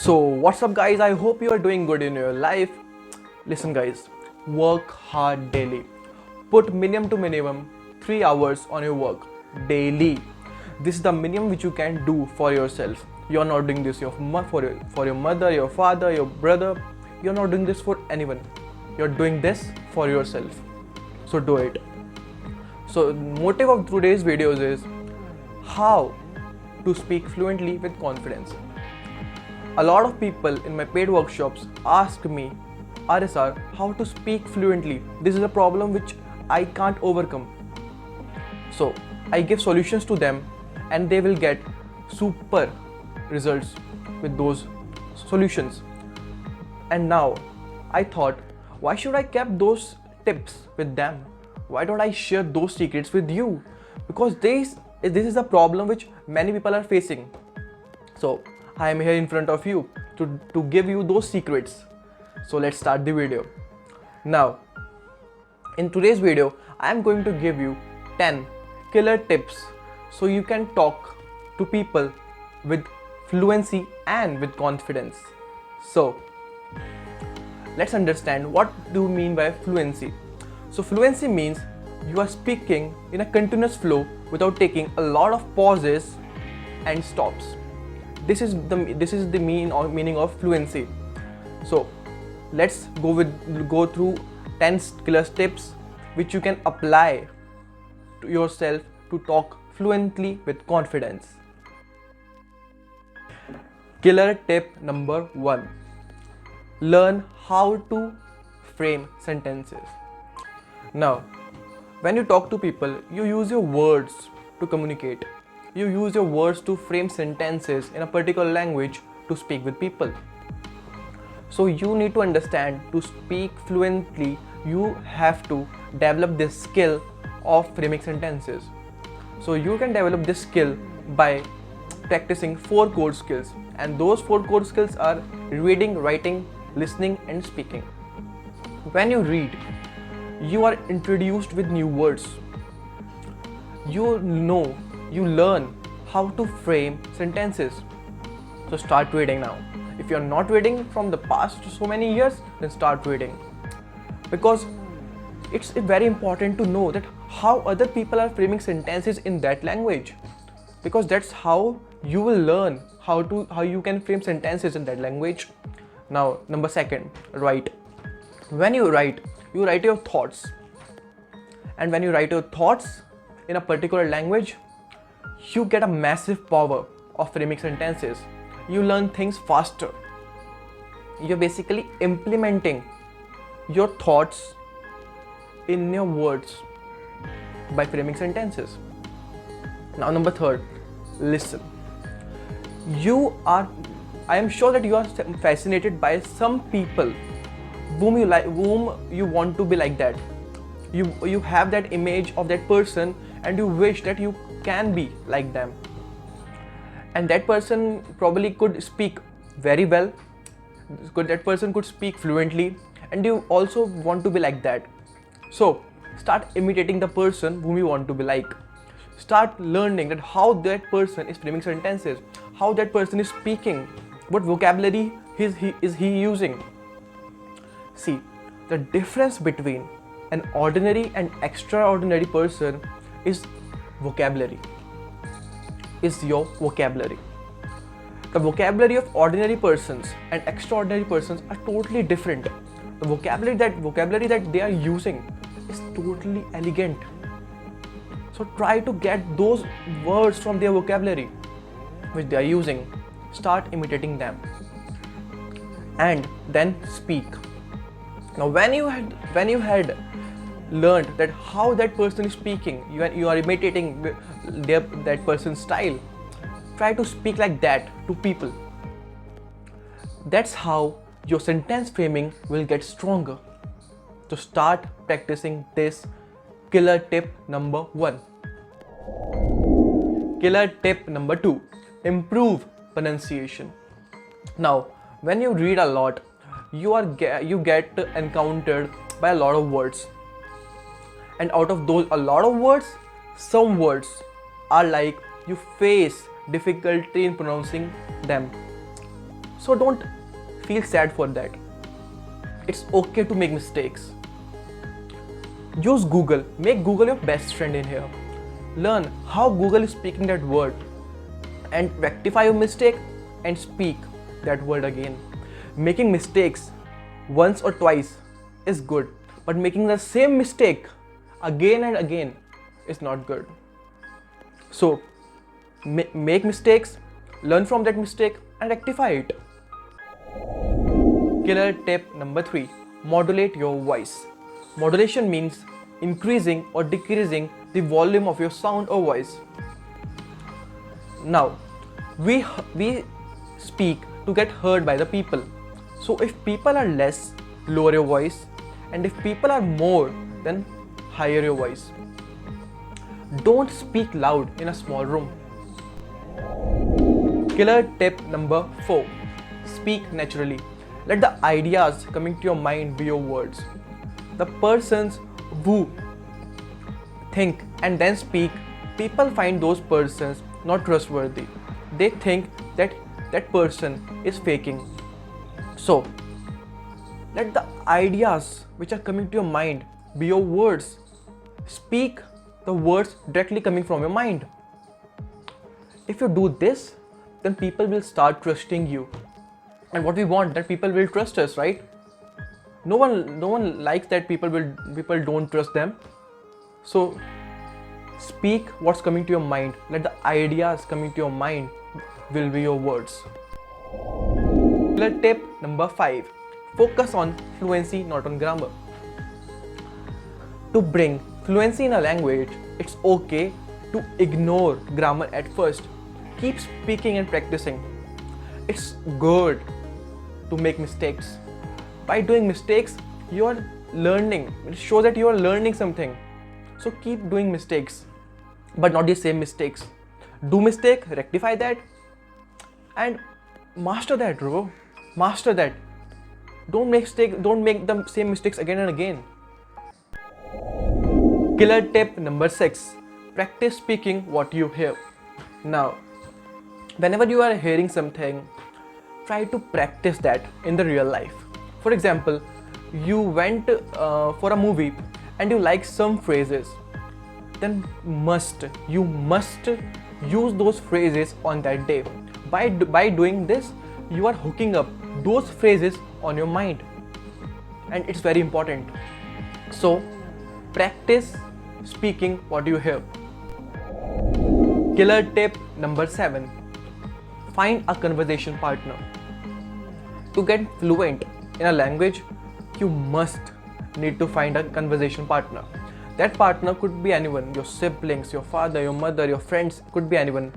So what's up guys, I hope you are doing good in your life. Listen guys, work hard daily. Put minimum to minimum 3 hours on your work daily. This is the minimum which you can do for yourself. You are not doing this for your mother, your father, your brother. You are not doing this for anyone. You are doing this for yourself. So do it. So motive of today's videos is how to speak fluently with confidence. A lot of people in my paid workshops ask me, RSR, how to speak fluently. This is a problem which I can't overcome. So I give solutions to them and they will get super results with those solutions. And now I thought, why should I keep those tips with them? Why don't I share those secrets with you? Because this is a problem which many people are facing. So I am here in front of you to give you those secrets. So let's start the video. Now, in today's video, I am going to give you 10 killer tips so you can talk to people with fluency and with confidence. So let's understand what do you mean by fluency. So fluency means you are speaking in a continuous flow without taking a lot of pauses and stops. This is the meaning of fluency. So let's go through 10 killer tips which you can apply to yourself to talk fluently with confidence. Killer tip number 1. Learn how to frame sentences. Now, when you talk to people, you use your words to communicate. You use your words to frame sentences in a particular language to speak with people. So you need to understand, to speak fluently, you have to develop this skill of framing sentences. So you can develop this skill by practicing 4 core skills, and those 4 core skills are reading, writing, listening and speaking. When you read, you are introduced with new words. You learn how to frame sentences. So start reading now. If you are not reading from the past so many years, then start reading. Because it's very important to know that how other people are framing sentences in that language. Because that's how you will learn how you can frame sentences in that language. Now, number 2, write. When you write your thoughts. And when you write your thoughts in a particular language, you get a massive power of framing sentences. You learn things faster. You're basically implementing your thoughts in your words by framing sentences. Now, number 3, listen. I am sure that you are fascinated by some people whom you want to be like that. You have that image of that person and you wish that you can be like them. And that person probably could speak very well. That person could speak fluently, and you also want to be like that. So start imitating the person whom you want to be like. Start learning that how that person is framing sentences, how that person is speaking, what vocabulary is he using. See, the difference between an ordinary and extraordinary person is vocabulary. Is your vocabulary. The vocabulary of ordinary persons and extraordinary persons are totally different. The vocabulary that they are using is totally elegant. So try to get those words from their vocabulary which they are using. Start imitating them and then speak. Now, when you had learned that how that person is speaking, you are imitating that person's style, try to speak like that to people. That's how your sentence framing will get stronger. So start practicing this killer tip number 1. Killer tip number 2, improve pronunciation. Now, when you read a lot, you get encountered by a lot of words. And out of those a lot of words, some words are like you face difficulty in pronouncing them. So don't feel sad for that. It's okay to make mistakes. Use Google. Make Google your best friend in here. Learn how Google is speaking that word and rectify your mistake and speak that word again. Making mistakes once or twice is good, but making the same mistake again and again is not good. So make mistakes, learn from that mistake and rectify it. Killer tip number 3, modulate your voice. Modulation means increasing or decreasing the volume of your sound or voice. Now, we speak to get heard by the people. So if people are less, lower your voice, and if people are more, then higher your voice. Don't speak loud in a small room. Killer tip number 4, speak naturally. Let the ideas coming to your mind be your words. The persons who think and then speak, people find those persons not trustworthy. They think that that person is faking. So let the ideas which are coming to your mind be your words. Speak the words directly coming from your mind. If you do this, then people will start trusting you. And what we want, that people will trust us, right? No one likes that people don't trust them. So speak what's coming to your mind. Let the ideas coming to your mind will be your words. Tip number 5, focus on fluency, not on grammar. To bring fluency in a language, it's okay to ignore grammar at first. Keep speaking and practicing. It's good to make mistakes. By doing mistakes, you are learning. It shows that you are learning something. So keep doing mistakes, but not the same mistakes. Do mistake, rectify that, and master that, bro. Master that. Don't make the same mistakes again and again. Killer tip number 6, practice speaking what you hear. Now, whenever you are hearing something, try to practice that in the real life. For example, you went for a movie and you like some phrases, then you must use those phrases on that day. By doing this, you are hooking up those phrases on your mind, and it's very important. So practice speaking what you hear. Killer tip number 7, find a conversation partner. To get fluent in a language, you must need to find a conversation partner. That partner could be anyone, your siblings, your father, your mother, your friends, could be anyone.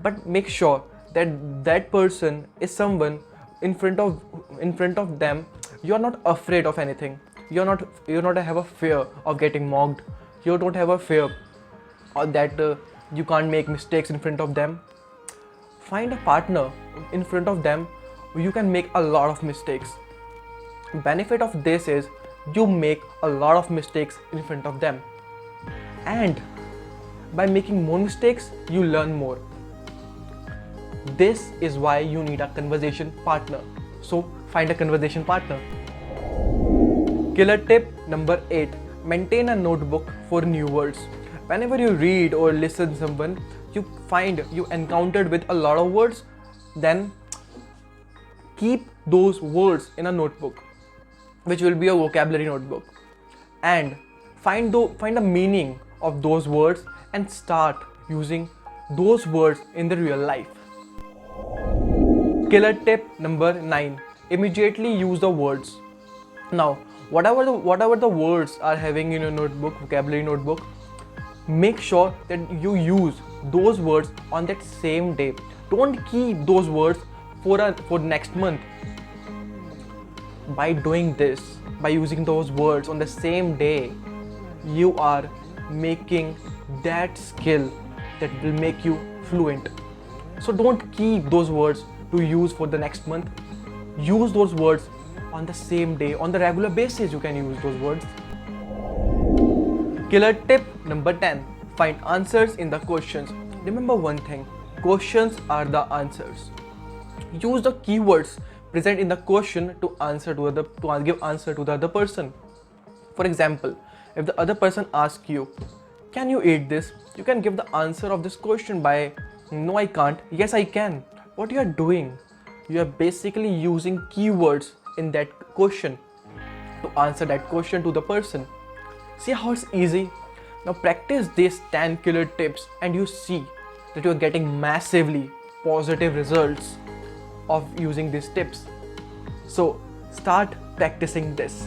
But make sure that that person is someone in front of them you are not afraid of anything. You not have a fear of getting mocked. You don't have a fear or that you can't make mistakes in front of them. Find a partner in front of them. You can make a lot of mistakes. Benefit of this is you make a lot of mistakes in front of them, and by making more mistakes you learn more. This is why you need a conversation partner. So find a conversation partner. Killer tip number 8, maintain a notebook for new words. Whenever you read or listen to someone, you find you encountered with a lot of words, then keep those words in a notebook, which will be a vocabulary notebook, and find the meaning of those words and start using those words in the real life. Killer tip number 9, immediately use the words. Now, whatever the words are having in your notebook, vocabulary notebook, make sure that you use those words on that same day. Don't keep those words for next month. By doing this, by using those words on the same day, you are making that skill that will make you fluent. So don't keep those words to use for the next month. Use those words on the same day, on the regular basis you can use those words. Killer tip number 10, find answers in the questions. Remember one thing, questions are the answers. Use the keywords present in the question to give answer to the other person. For example, if the other person asks you, "Can you eat this?" you can give the answer of this question by, "No, I can't. Yes, I can." What you are doing? You are basically using keywords in that question to answer that question to the person. See how it's easy? Now practice these 10 killer tips and you see that you are getting massively positive results of using these tips. So start practicing this.